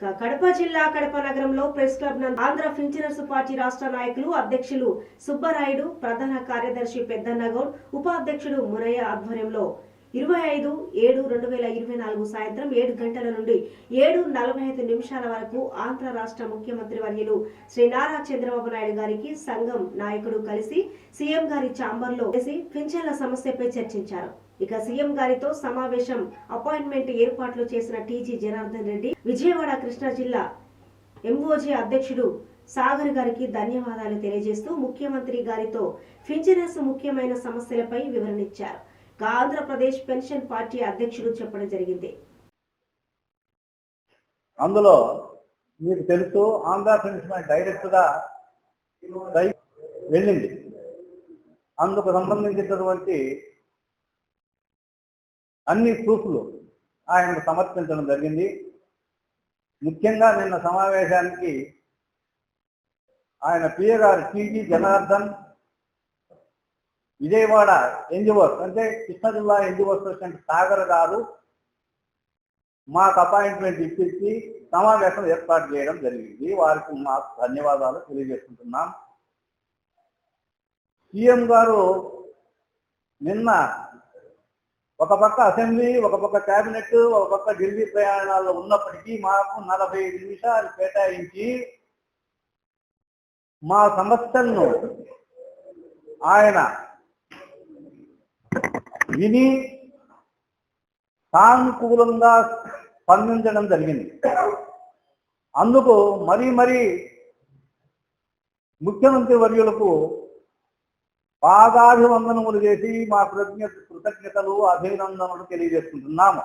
కడప జిల్లా కడప నగరంలో press club నందు ఆంధ్ర పింఛనర్స్ పార్టీ రాష్ట్ర నాయకులు అధ్యక్షులు సుబ్బరాయుడు, ప్రధాన కార్యదర్శి పెద్దన్నగౌడ్, ఉపాధ్యక్షుడు మునయ్య ఆధ్వర్యంలో 25/7/2024 సాయంత్రం 7 గంటల నుండి 7:45 వరకు ఆంధ్ర రాష్ట్ర ముఖ్యమంత్రి వర్యులు శ్రీ నారా చంద్రబాబు నాయుడు గారికి సంఘం నాయకుడు కలిసి సీఎం గారి ఛాంబర్లో పింఛన్ల సమస్యపై చర్చించారు. ఇక సీఎం గారితో సమావేశం అపాయింట్మెంట్ ఏర్పాట్లు చేసిన టీజీ జనార్దన్ రెడ్డి, విజయవాడ కృష్ణా జిల్లా ఎంఓజీ అధ్యక్షుడు సాగర్ గారికి ధన్యవాదాలు తెలియజేస్తూ ముఖ్యమంత్రి గారితో పింఛనర్స్ ముఖ్యమైన సమస్యలపై వివరణించారు. ఆంధ్రప్రదేశ్ పెన్షన్ పార్టీ అధ్యక్షుడు చెప్పడం జరిగింది. అందులో మీకు తెలుసు ఆంధ్ర పెన్షన్ డైరెక్ట్ గా వెళ్ళింది. అందుకు సంబంధించినటువంటి అన్ని ప్రూఫ్లు ఆయనకు సమర్పించడం జరిగింది. ముఖ్యంగా నిన్న సమావేశానికి ఆయన పిఏ గారు టీజీ జనార్దన్, విజయవాడ ఎన్జిఓస్ అంటే కృష్ణా జిల్లా ఎన్జిఓస్ ప్రెసిడెంట్ సాగర్ గారు మాకు అపాయింట్మెంట్ ఇప్పించి సమావేశం ఏర్పాటు చేయడం జరిగింది. వారికి మాకు ధన్యవాదాలు తెలియజేసుకుంటున్నాం. సీఎం గారు నిన్న ఒక పక్క అసెంబ్లీ, ఒక పక్క కేబినెట్, ఒక పక్క ఢిల్లీ ప్రయాణాల్లో ఉన్నప్పటికీ మాకు 45 నిమిషాలు కేటాయించి మా సమస్యలను ఆయన విని సానుకూలంగా స్పందించడం జరిగింది. అందుకు మరీ ముఖ్యమంత్రి వర్యులకు పాదాభివందనములు చేసి మా కృతజ్ఞతలు, అభినందనలు తెలియజేసుకుంటున్నాము.